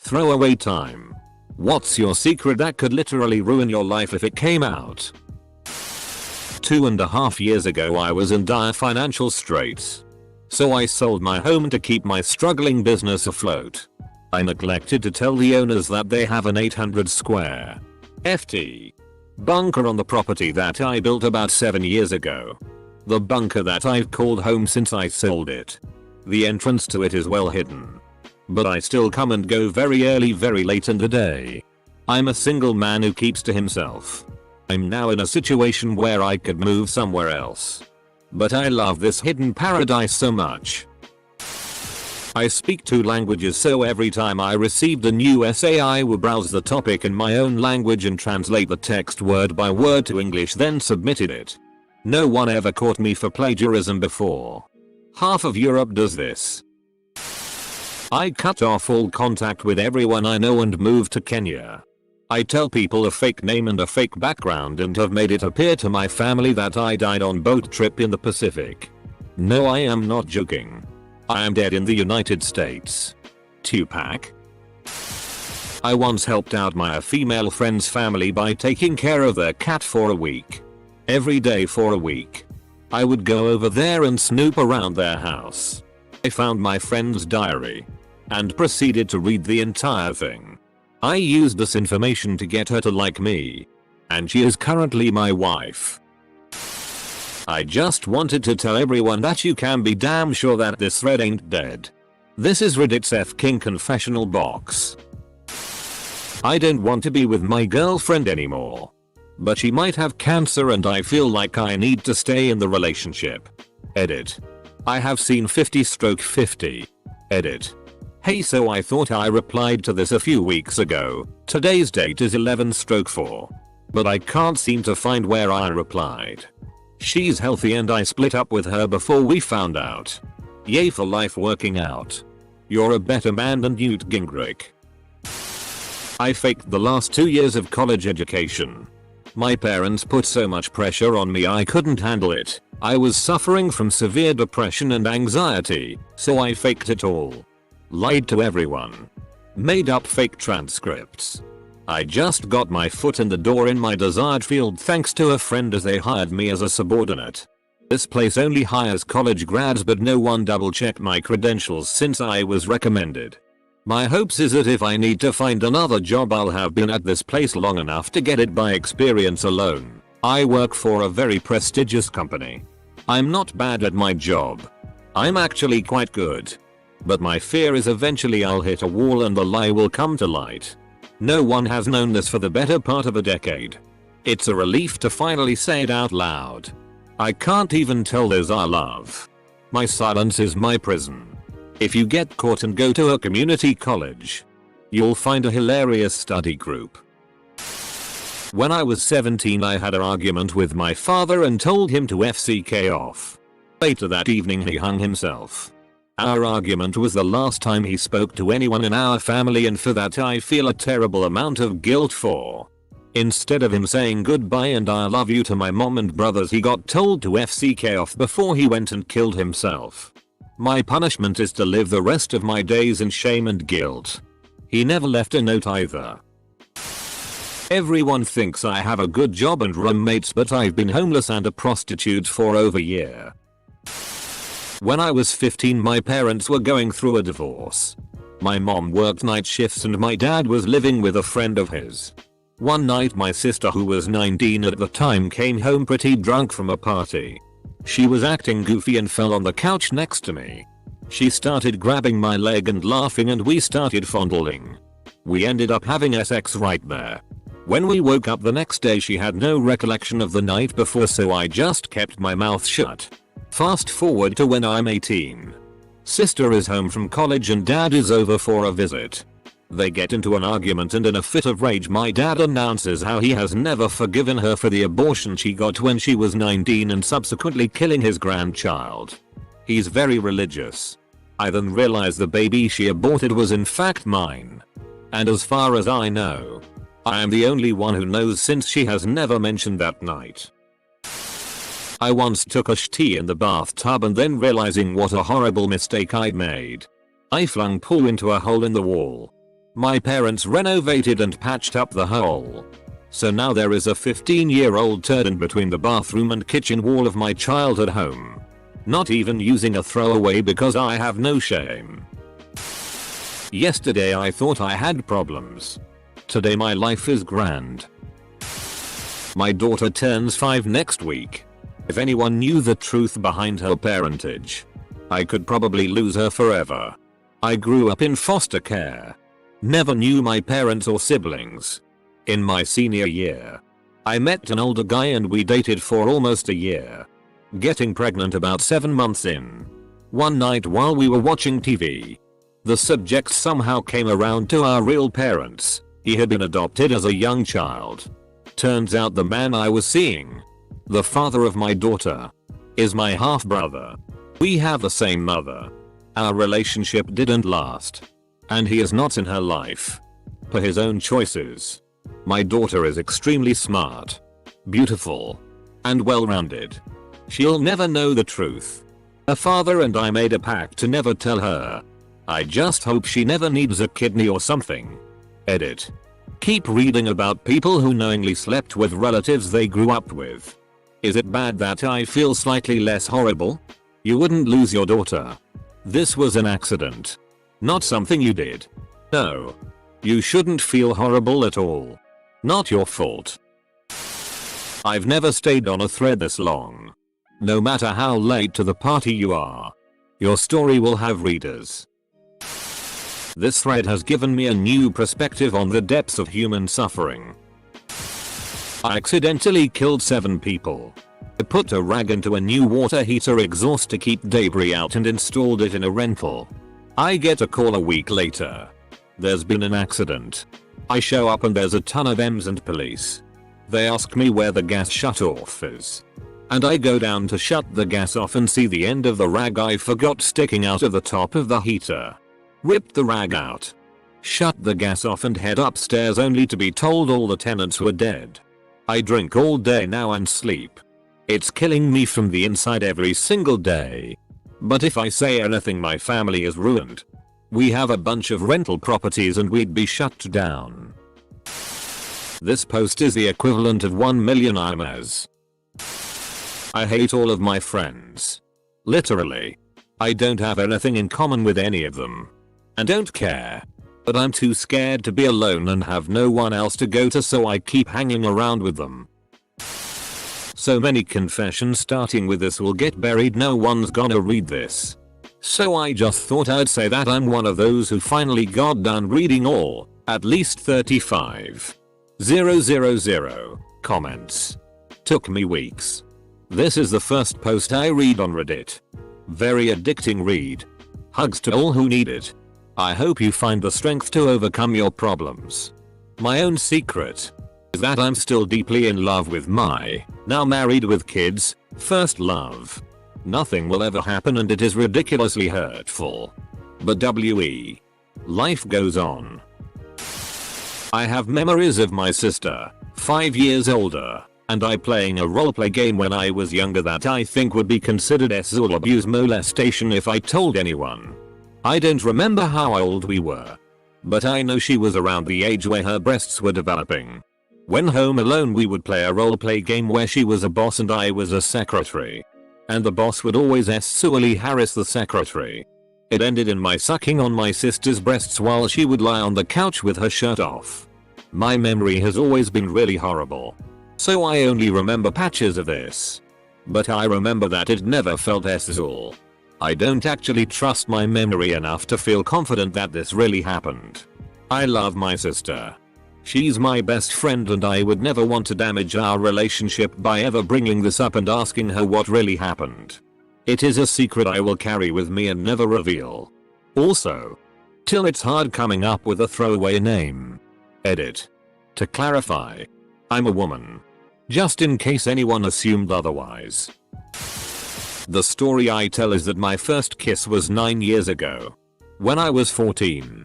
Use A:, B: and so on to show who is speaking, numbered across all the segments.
A: Throwaway time. What's your secret that could literally ruin your life if it came out? 2.5 years ago I was in dire financial straits. So I sold my home to keep my struggling business afloat. I neglected to tell the owners that they have an 800 square ft bunker on the property that I built about 7 years ago. The bunker that I've called home since I sold it. The entrance to it is well hidden. But I still come and go very early, very late in the day. I'm a single man who keeps to himself. I'm now in a situation where I could move somewhere else. But I love this hidden paradise so much. I speak 2 languages, so every time I received a new essay I would browse the topic in my own language and translate the text word by word to English, then submitted it. No one ever caught me for plagiarism before. Half of Europe does this. I cut off all contact with everyone I know and moved to Kenya. I tell people a fake name and a fake background and have made it appear to my family that I died on boat trip in the Pacific. No, I am not joking. I am dead in the United States. Tupac. I once helped out my female friend's family by taking care of their cat for a week. Every day for a week. I would go over there and snoop around their house. I found my friend's diary and proceeded to read the entire thing. I used this information to get her to like me. And she is currently my wife. I just wanted to tell everyone that you can be damn sure that this thread ain't dead. This is Reddit's F King confessional box. I don't want to be with my girlfriend anymore. But she might have cancer and I feel like I need to stay in the relationship. Edit. I have seen 50/50. Edit. Hey, so I thought I replied to this a few weeks ago. Today's date is 11/4. But I can't seem to find where I replied. She's healthy and I split up with her before we found out. Yay for life working out. You're a better man than Newt Gingrich. I faked the last 2 years of college education. My parents put so much pressure on me I couldn't handle it. I was suffering from severe depression and anxiety, so I faked it all. Lied to everyone. Made up fake transcripts. I just got my foot in the door in my desired field thanks to a friend as they hired me as a subordinate. This place only hires college grads but no one double checked my credentials since I was recommended. My hopes is that if I need to find another job I'll have been at this place long enough to get it by experience alone. I work for a very prestigious company. I'm not bad at my job. I'm actually quite good. But my fear is eventually I'll hit a wall and the lie will come to light. No one has known this for the better part of a decade. It's a relief to finally say it out loud. I can't even tell those I love. My silence is my prison. If you get caught and go to a community college, you'll find a hilarious study group. When I was 17 I had an argument with my father and told him to FCK off. Later that evening he hung himself. Our argument was the last time he spoke to anyone in our family and for that I feel a terrible amount of guilt for. Instead of him saying goodbye and I love you to my mom and brothers he got told to FCK off before he went and killed himself. My punishment is to live the rest of my days in shame and guilt. He never left a note either. Everyone thinks I have a good job and roommates but I've been homeless and a prostitute for over a year. When I was 15 my parents were going through a divorce. My mom worked night shifts and my dad was living with a friend of his. One night my sister who was 19 at the time came home pretty drunk from a party. She was acting goofy and fell on the couch next to me. She started grabbing my leg and laughing and we started fondling. We ended up having sex right there. When we woke up the next day she had no recollection of the night before so I just kept my mouth shut. Fast forward to when I'm 18. Sister is home from college and dad is over for a visit. They get into an argument and in a fit of rage my dad announces how he has never forgiven her for the abortion she got when she was 19 and subsequently killing his grandchild. He's very religious. I then realize the baby she aborted was in fact mine. And as far as I know, I am the only one who knows since she has never mentioned that night. I once took a tea in the bathtub and then realizing what a horrible mistake I'd made, I flung poo into a hole in the wall. My parents renovated and patched up the hole. So now there is a 15-year-old turd in between the bathroom and kitchen wall of my childhood home. Not even using a throwaway because I have no shame. Yesterday I thought I had problems. Today my life is grand. My daughter turns 5 next week. If anyone knew the truth behind her parentage, I could probably lose her forever. I grew up in foster care. Never knew my parents or siblings. In my senior year, I met an older guy and we dated for almost a year. Getting pregnant about 7 months in. One night while we were watching TV, the subject somehow came around to our real parents. He had been adopted as a young child. Turns out the man I was seeing, the father of my daughter, is my half brother. We have the same mother. Our relationship didn't last. And he is not in her life. For his own choices. My daughter is extremely smart, beautiful, and well-rounded. She'll never know the truth. Her father and I made a pact to never tell her. I just hope she never needs a kidney or something. Edit. Keep reading about people who knowingly slept with relatives they grew up with. Is it bad that I feel slightly less horrible? You wouldn't lose your daughter. This was an accident. Not something you did. No. You shouldn't feel horrible at all. Not your fault. I've never stayed on a thread this long. No matter how late to the party you are, your story will have readers. This thread has given me a new perspective on the depths of human suffering. I accidentally killed 7 people. I put a rag into a new water heater exhaust to keep debris out and installed it in a rental. I get a call a week later. There's been an accident. I show up and there's a ton of EMS and police. They ask me where the gas shutoff is. And I go down to shut the gas off and see the end of the rag I forgot sticking out of the top of the heater. Ripped the rag out. Shut the gas off and head upstairs only to be told all the tenants were dead. I drink all day now and sleep. It's killing me from the inside every single day. But if I say anything my family is ruined. We have a bunch of rental properties and we'd be shut down. This post is the equivalent of 1 million IMAs. I hate all of my friends. Literally. I don't have anything in common with any of them. And don't care. But I'm too scared to be alone and have no one else to go to, so I keep hanging around with them. So many confessions, starting with this will get buried, no one's gonna read this. So I just thought I'd say that I'm one of those who finally got done reading all, at least 35,000 comments. Took me weeks. This is the first post I read on Reddit. Very addicting read. Hugs to all who need it. I hope you find the strength to overcome your problems. My own secret is that I'm still deeply in love with my, now married with kids, first love. Nothing will ever happen and it is ridiculously hurtful. But life goes on. I have memories of my sister, 5 years older, and I playing a roleplay game when I was younger that I think would be considered sexual abuse molestation if I told anyone. I don't remember how old we were. But I know she was around the age where her breasts were developing. When home alone we would play a roleplay game where she was a boss and I was a secretary. And the boss would always sexually harass the secretary. It ended in my sucking on my sister's breasts while she would lie on the couch with her shirt off. My memory has always been really horrible. So I only remember patches of this. But I remember that it never felt sexual. I don't actually trust my memory enough to feel confident that this really happened. I love my sister. She's my best friend and I would never want to damage our relationship by ever bringing this up and asking her what really happened. It is a secret I will carry with me and never reveal. Also, till it's hard coming up with a throwaway name. Edit. To clarify, I'm a woman. Just in case anyone assumed otherwise. The story I tell is that my first kiss was 9 years ago. When I was 14.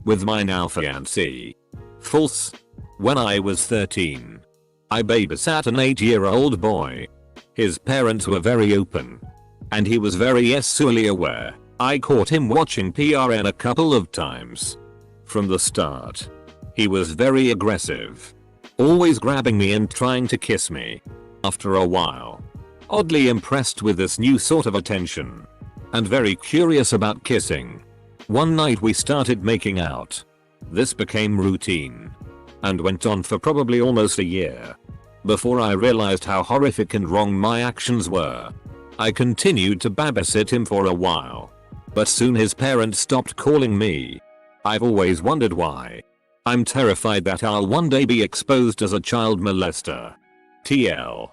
A: With my now fiancé. False. When I was 13. I babysat an 8-year-old boy. His parents were very open. And he was very sexually aware. I caught him watching PRN a couple of times. From the start, he was very aggressive, always grabbing me and trying to kiss me. After a while, oddly impressed with this new sort of attention, and very curious about kissing, one night we started making out. This became routine, and went on for probably almost a year, before I realized how horrific and wrong my actions were. I continued to babysit him for a while, but soon his parents stopped calling me. I've always wondered why. I'm terrified that I'll one day be exposed as a child molester. TL.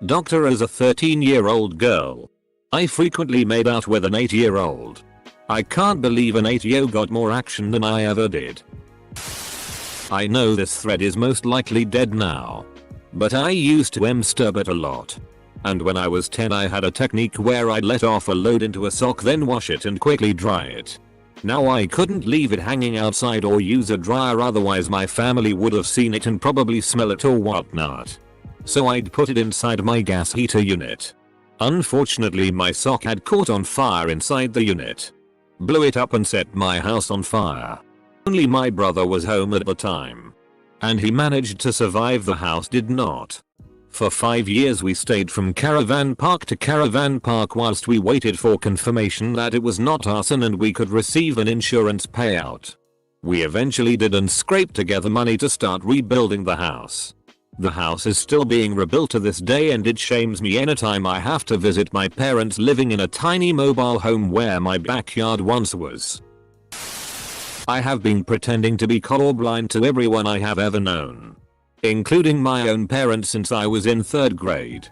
A: Doctor, as a 13-year-old girl, I frequently made out with an 8-year-old. I can't believe an 8-year-old got more action than I ever did. I know this thread is most likely dead now, but I used to masturbate a lot. And when I was 10 I had a technique where I'd let off a load into a sock, then wash it and quickly dry it. Now I couldn't leave it hanging outside or use a dryer, otherwise my family would have seen it and probably smell it or whatnot. So I'd put it inside my gas heater unit. Unfortunately my sock had caught on fire inside the unit. Blew it up and set my house on fire. Only my brother was home at the time, and he managed to survive, the house did not. For 5 years we stayed from caravan park to caravan park whilst we waited for confirmation that it was not arson and we could receive an insurance payout. We eventually did and scraped together money to start rebuilding the house. The house is still being rebuilt to this day, and it shames me anytime I have to visit my parents living in a tiny mobile home where my backyard once was. I have been pretending to be colorblind to everyone I have ever known, including my own parents, since I was in 3rd grade.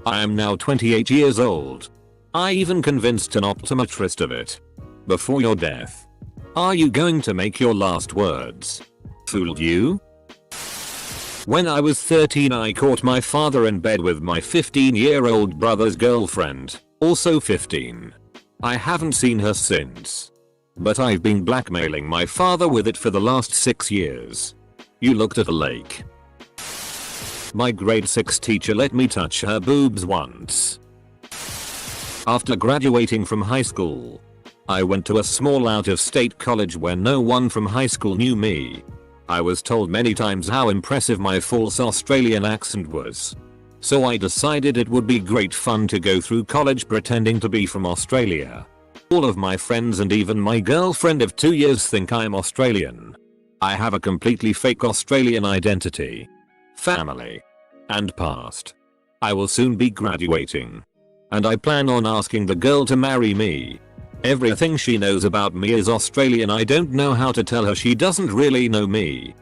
A: I am now 28 years old. I even convinced an optometrist of it. Before your death, are you going to make your last words? Fooled you? When I was 13 I caught my father in bed with my 15-year-old brother's girlfriend, also 15. I haven't seen her since, but I've been blackmailing my father with it for the last 6 years. You looked at a lake. My grade 6 teacher let me touch her boobs once. After graduating from high school, I went to a small out-of-state college where no one from high school knew me. I was told many times how impressive my false Australian accent was, so I decided it would be great fun to go through college pretending to be from Australia. All of my friends and even my girlfriend of 2 years think I'm Australian. I have a completely fake Australian identity, family, and past. I will soon be graduating, and I plan on asking the girl to marry me. Everything she knows about me is Australian. I don't know how to tell her she doesn't really know me.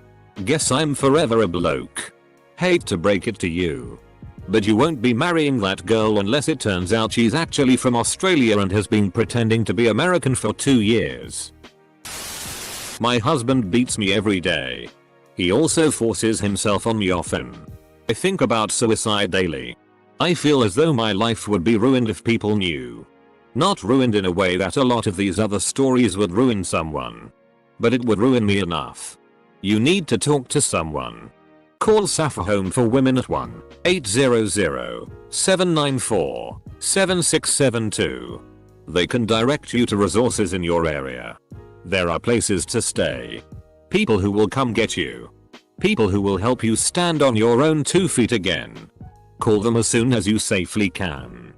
A: Guess I'm forever a bloke. Hate to break it to you, but you won't be marrying that girl unless it turns out she's actually from Australia and has been pretending to be American for 2 years. My husband beats me every day. He also forces himself on me often. I think about suicide daily. I feel as though my life would be ruined if people knew. Not ruined in a way that a lot of these other stories would ruin someone, but it would ruin me enough. You need to talk to someone. Call Safa Home for Women at 1-800-794-7672. They can direct you to resources in your area. There are places to stay, people who will come get you, people who will help you stand on your own 2 feet again. Call them as soon as you safely can.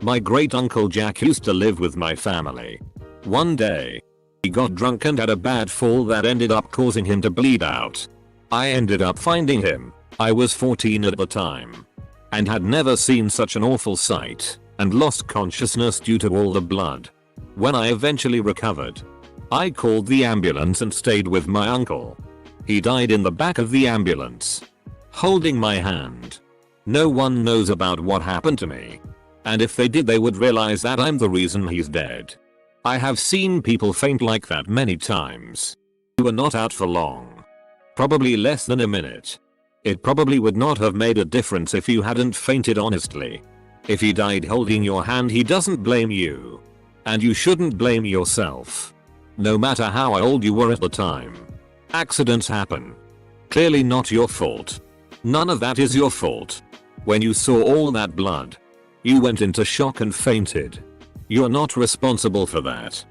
A: My great uncle Jack used to live with my family. One day, he got drunk and had a bad fall that ended up causing him to bleed out. I ended up finding him. I was 14 at the time, and had never seen such an awful sight, and lost consciousness due to all the blood. When I eventually recovered, I called the ambulance and stayed with my uncle. He died in the back of the ambulance, holding my hand. No one knows about what happened to me, and if they did they would realize that I'm the reason he's dead. I have seen people faint like that many times. You were not out for long. Probably less than a minute. It probably would not have made a difference if you hadn't fainted, honestly. If he died holding your hand, he doesn't blame you. And you shouldn't blame yourself, no matter how old you were at the time. Accidents happen. Clearly not your fault. None of that is your fault. When you saw all that blood, you went into shock and fainted. You're not responsible for that.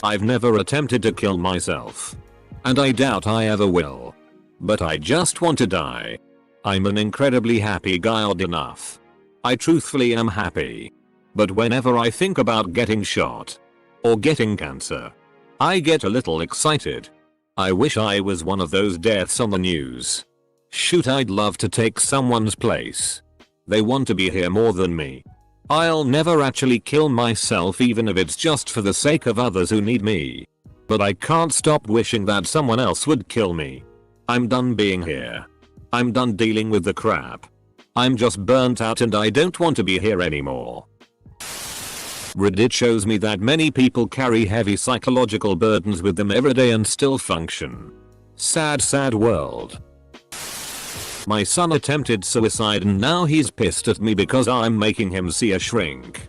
A: I've never attempted to kill myself. And I doubt I ever will. But I just want to die. I'm an incredibly happy guy, odd enough. I truthfully am happy. But whenever I think about getting shot or getting cancer, I get a little excited. I wish I was one of those deaths on the news. Shoot, I'd love to take someone's place. They want to be here more than me. I'll never actually kill myself, even if it's just for the sake of others who need me. But I can't stop wishing that someone else would kill me. I'm done being here. I'm done dealing with the crap. I'm just burnt out and I don't want to be here anymore. Reddit shows me that many people carry heavy psychological burdens with them every day and still function. Sad world. My son attempted suicide and now he's pissed at me because I'm making him see a shrink.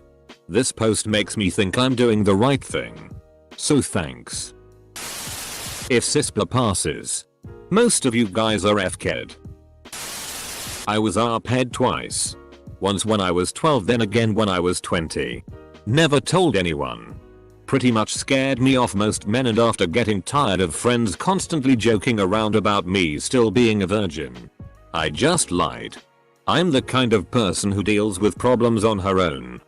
A: This post makes me think I'm doing the right thing. So thanks. If CISPA passes, most of you guys are FKed. I was ARPed twice. Once when I was 12, then again when I was 20. Never told anyone. Pretty much scared me off most men, and after getting tired of friends constantly joking around about me still being a virgin, I just lied. I'm the kind of person who deals with problems on her own.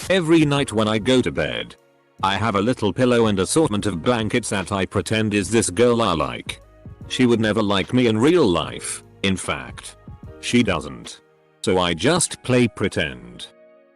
A: Every night when I go to bed, I have a little pillow and assortment of blankets that I pretend is this girl I like. She would never like me in real life, in fact. She doesn't. So I just play pretend.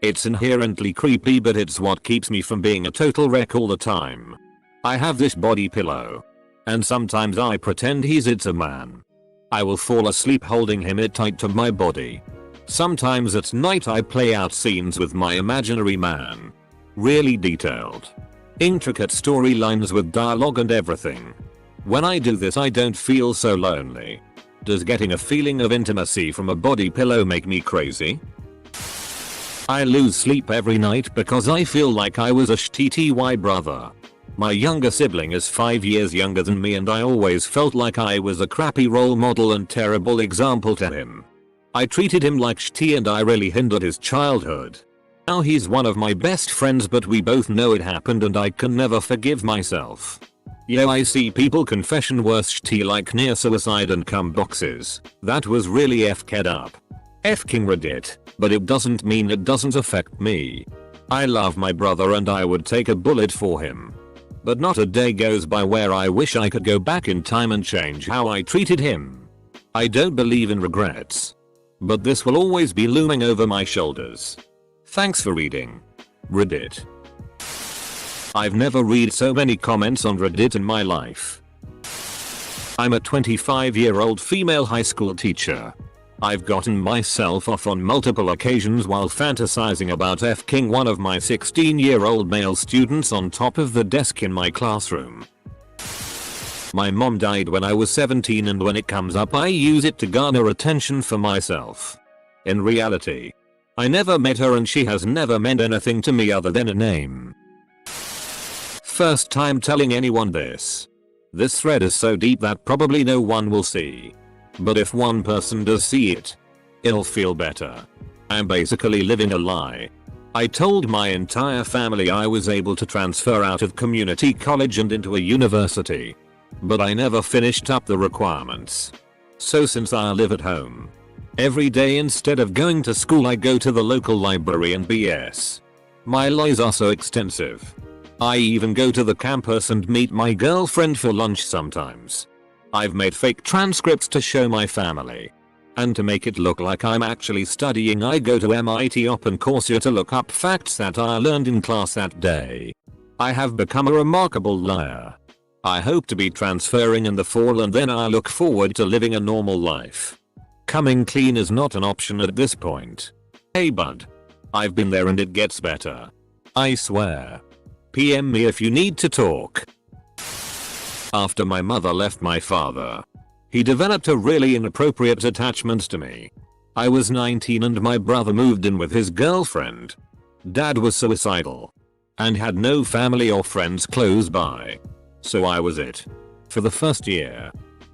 A: It's inherently creepy, but it's what keeps me from being a total wreck all the time. I have this body pillow. And sometimes I pretend it's a man. I will fall asleep holding him it tight to my body. Sometimes at night I play out scenes with my imaginary man. Really detailed. Intricate storylines with dialogue and everything. When I do this I don't feel so lonely. Does getting a feeling of intimacy from a body pillow make me crazy? I lose sleep every night because I feel like I was a shitty brother. My younger sibling is 5 years younger than me and I always felt like I was a crappy role model and terrible example to him. I treated him like shitty and I really hindered his childhood. Now he's one of my best friends, but we both know it happened and I can never forgive myself. Yo, I see people confession worse shitty like near suicide and cum boxes. That was really FK'd up. F-king Reddit, but it doesn't mean it doesn't affect me. I love my brother and I would take a bullet for him. But not a day goes by where I wish I could go back in time and change how I treated him. I don't believe in regrets. But this will always be looming over my shoulders. Thanks for reading. Reddit. I've never read so many comments on Reddit in my life. I'm a 25-year-old female high school teacher. I've gotten myself off on multiple occasions while fantasizing about F-king one of my 16-year-old male students on top of the desk in my classroom. My mom died when I was 17 and when it comes up I use it to garner attention for myself. In reality, I never met her and she has never meant anything to me other than a name. First time telling anyone this. This thread is so deep that probably no one will see. But if one person does see it, it'll feel better. I'm basically living a lie. I told my entire family I was able to transfer out of community college and into a university. But I never finished up the requirements. So since I live at home, every day instead of going to school I go to the local library and BS. My lies are so extensive. I even go to the campus and meet my girlfriend for lunch sometimes. I've made fake transcripts to show my family. And to make it look like I'm actually studying I go to MIT Open Coursera to look up facts that I learned in class that day. I have become a remarkable liar. I hope to be transferring in the fall and then I look forward to living a normal life. Coming clean is not an option at this point. Hey bud. I've been there and it gets better. I swear. PM me if you need to talk. After my mother left my father, he developed a really inappropriate attachment to me. I was 19 and my brother moved in with his girlfriend. Dad was suicidal and had no family or friends close by. So I was it. For the first year,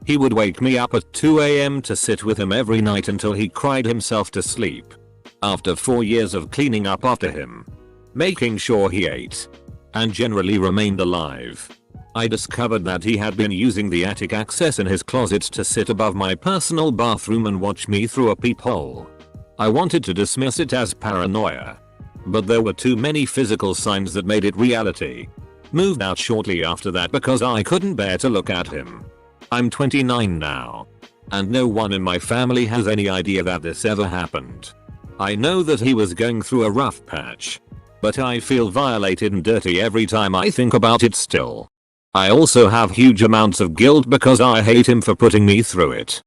A: he would wake me up at 2 AM to sit with him every night until he cried himself to sleep. After 4 years of cleaning up after him, making sure he ate, and generally remained alive. I discovered that he had been using the attic access in his closet to sit above my personal bathroom and watch me through a peephole. I wanted to dismiss it as paranoia, but there were too many physical signs that made it reality. Moved out shortly after that because I couldn't bear to look at him. I'm 29 now, and no one in my family has any idea that this ever happened. I know that he was going through a rough patch, but I feel violated and dirty every time I think about it still. I also have huge amounts of guilt because I hate him for putting me through it.